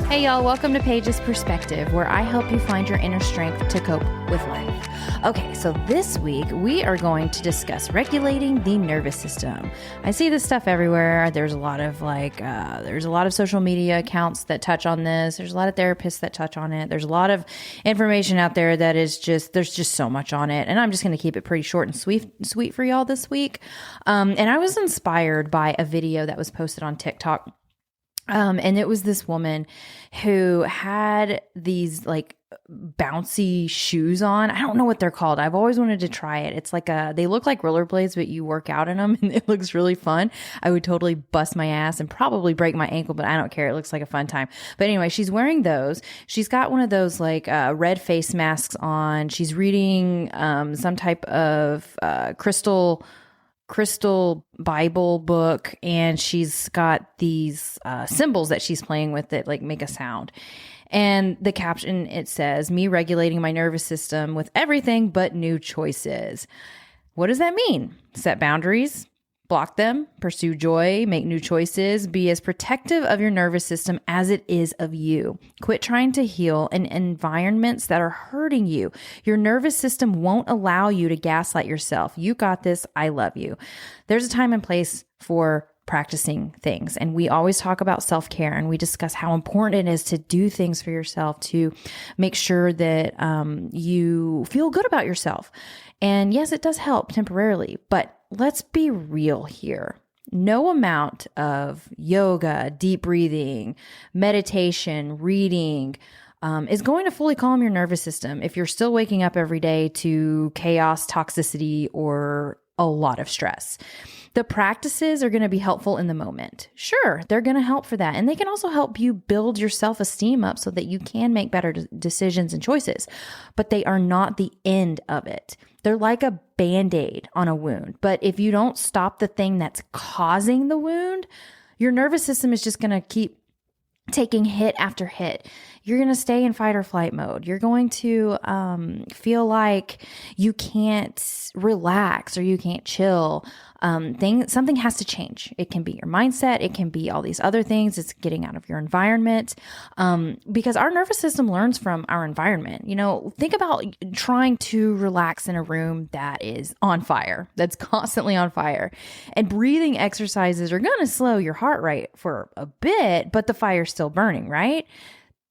Hey y'all, welcome to Paige's Perspective, where I help you find your inner strength to cope with life. Okay, so this week we are going to discuss regulating the nervous system. I see this stuff everywhere. There's a lot of social media accounts that touch on this. There's a lot of therapists that touch on it. There's a lot of information out there that is there's just so much on it. And I'm just going to keep it pretty short and sweet for y'all this week. And I was inspired by a video that was posted on TikTok. And it was this woman who had these like bouncy shoes on. I don't know what they're called. I've always wanted to try it. It's like they look like rollerblades, but you work out in them and it looks really fun. I would totally bust my ass and probably break my ankle, but I don't care. It looks like a fun time. But anyway, she's wearing those. She's got one of those like red face masks on. She's reading some type of crystal Bible book, and she's got these symbols that she's playing with that like make a sound. And the caption, it says, "Me regulating my nervous system with everything but new choices." What does that mean? Set boundaries, block them, pursue joy, make new choices, be as protective of your nervous system as it is of you. Quit trying to heal in environments that are hurting you. Your nervous system won't allow you to gaslight yourself. You got this. I love you. There's a time and place for practicing things. And we always talk about self-care, and we discuss how important it is to do things for yourself to make sure that you feel good about yourself. And yes, it does help temporarily, but let's be real here. No amount of yoga, deep breathing, meditation, reading is going to fully calm your nervous system if you're still waking up every day to chaos, toxicity, or a lot of stress. The practices are going to be helpful in the moment. Sure, they're going to help for that. And they can also help you build your self-esteem up so that you can make better decisions and choices. But they are not the end of it. They're like a Band-Aid on a wound. But if you don't stop the thing that's causing the wound, your nervous system is just going to keep taking hit after hit. You're going to stay in fight or flight mode. You're going to feel like you can't relax or you can't chill. Something has to change. It can be your mindset. It can be all these other things. It's getting out of your environment, because our nervous system learns from our environment. You know, think about trying to relax in a room that is on fire, that's constantly on fire. And breathing exercises are going to slow your heart rate for a bit, but the fire's still burning, right?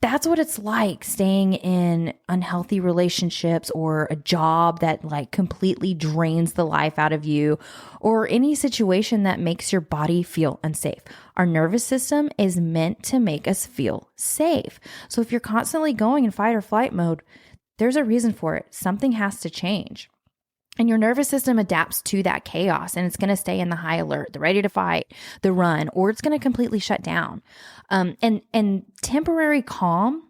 That's what it's like staying in unhealthy relationships or a job that like completely drains the life out of you, or any situation that makes your body feel unsafe. Our nervous system is meant to make us feel safe. So if you're constantly going in fight or flight mode, there's a reason for it. Something has to change. And your nervous system adapts to that chaos, and it's going to stay in the high alert, the ready to fight, the run, or it's going to completely shut down. And temporary calm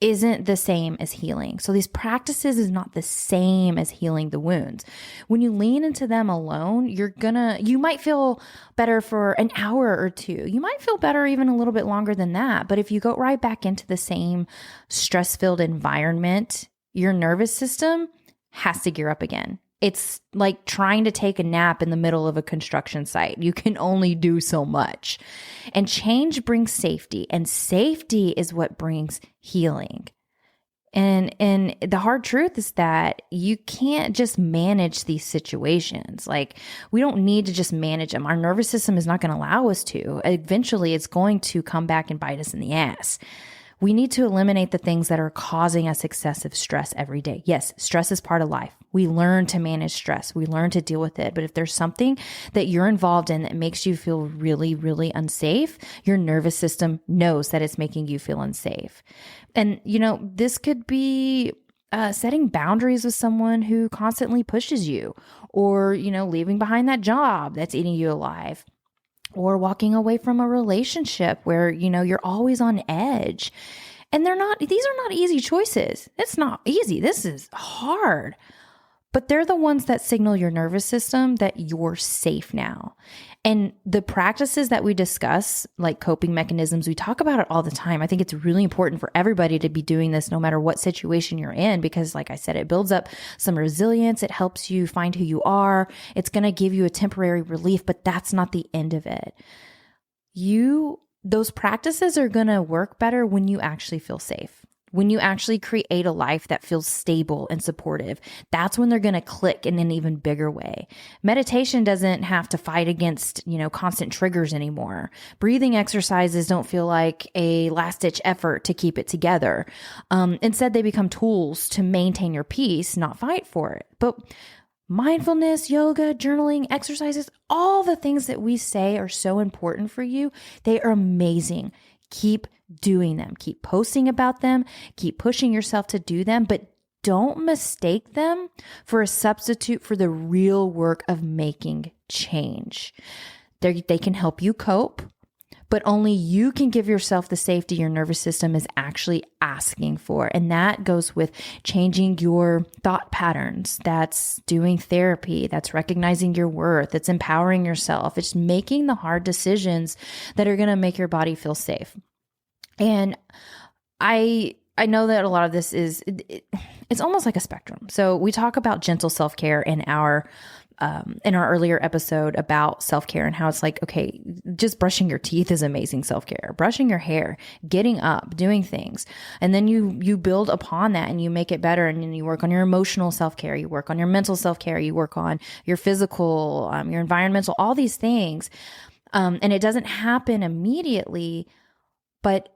isn't the same as healing. So these practices is not the same as healing the wounds. When you lean into them alone, you might feel better for an hour or two. You might feel better even a little bit longer than that. But if you go right back into the same stress-filled environment, your nervous system has to gear up again. It's like trying to take a nap in the middle of a construction site. You can only do so much. And change brings safety, and safety is what brings healing. And the hard truth is that you can't just manage these situations. Like, we don't need to just manage them. Our nervous system is not going to allow us to. Eventually, it's going to come back and bite us in the ass. We need to eliminate the things that are causing us excessive stress every day. Yes, stress is part of life. We learn to manage stress. We learn to deal with it. But if there's something that you're involved in that makes you feel really, really unsafe, your nervous system knows that it's making you feel unsafe. And, this could be setting boundaries with someone who constantly pushes you, or, leaving behind that job that's eating you alive. Or walking away from a relationship where, you're always on edge. And these are not easy choices. It's not easy. This is hard. But they're the ones that signal your nervous system that you're safe now. And the practices that we discuss, like coping mechanisms, we talk about it all the time. I think it's really important for everybody to be doing this no matter what situation you're in, because like I said, it builds up some resilience. It helps you find who you are. It's going to give you a temporary relief, but that's not the end of it. You those practices are going to work better when you actually feel safe. When you actually create a life that feels stable and supportive, that's when they're going to click in an even bigger way. Meditation doesn't have to fight against, constant triggers anymore. Breathing exercises don't feel like a last-ditch effort to keep it together. Instead, they become tools to maintain your peace, not fight for it. But mindfulness, yoga, journaling, exercises, all the things that we say are so important for you, they are amazing. Keep doing them. Keep posting about them. Keep pushing yourself to do them, but don't mistake them for a substitute for the real work of making change. They can help you cope, but only you can give yourself the safety your nervous system is actually asking for. And that goes with changing your thought patterns. That's doing therapy. That's recognizing your worth. It's empowering yourself. It's making the hard decisions that are going to make your body feel safe. And I know that a lot of this it's almost like a spectrum. So we talk about gentle self-care in our earlier episode about self-care and how it's like, okay, just brushing your teeth is amazing self-care, brushing your hair, getting up, doing things. And then you build upon that and you make it better. And then you work on your emotional self-care, you work on your mental self-care, you work on your physical, your environmental, all these things. And it doesn't happen immediately, but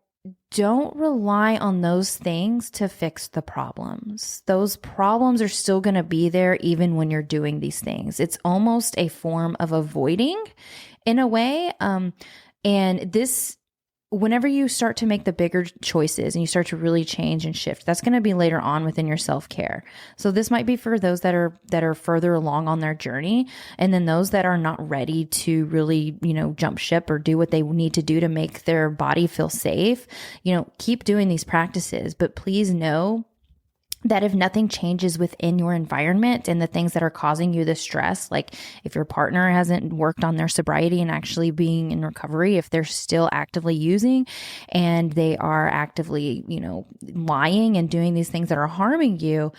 don't rely on those things to fix the problems. Those problems are still going to be there even when you're doing these things. It's almost a form of avoiding in a way. And this, whenever you start to make the bigger choices and you start to really change and shift, that's going to be later on within your self-care. So this might be for those that are further along on their journey. And then those that are not ready to really, jump ship or do what they need to do to make their body feel safe, keep doing these practices. But please know that if nothing changes within your environment and the things that are causing you the stress, like if your partner hasn't worked on their sobriety and actually being in recovery, if they're still actively using and they are actively, lying and doing these things that are harming you,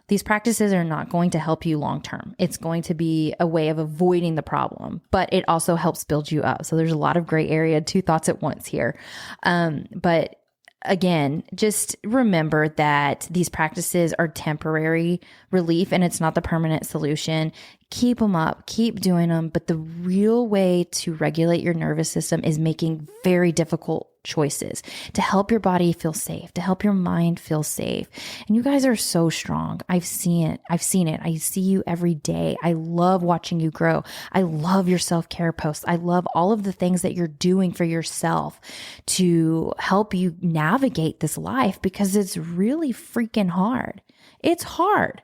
these practices are not going to help you long term. It's going to be a way of avoiding the problem, but it also helps build you up. So there's a lot of gray area, two thoughts at once here. But again, just remember that these practices are temporary relief and it's not the permanent solution. Keep them up, keep doing them. But the real way to regulate your nervous system is making very difficult choices to help your body feel safe, to help your mind feel safe. And you guys are so strong. I've seen it. I see you every day. I love watching you grow. I love your self-care posts. I love all of the things that you're doing for yourself to help you navigate this life because it's really freaking hard. It's hard,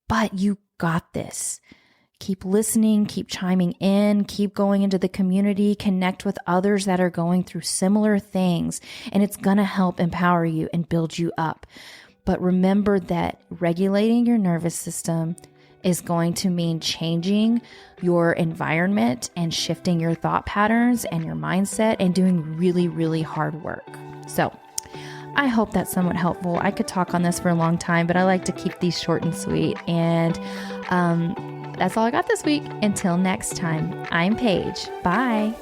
but you got this. Keep listening, keep chiming in, keep going into the community, connect with others that are going through similar things, and it's going to help empower you and build you up. But remember that regulating your nervous system is going to mean changing your environment and shifting your thought patterns and your mindset and doing really, really hard work. So I hope that's somewhat helpful. I could talk on this for a long time, but I like to keep these short and sweet. And that's all I got this week. Until next time, I'm Paige. Bye.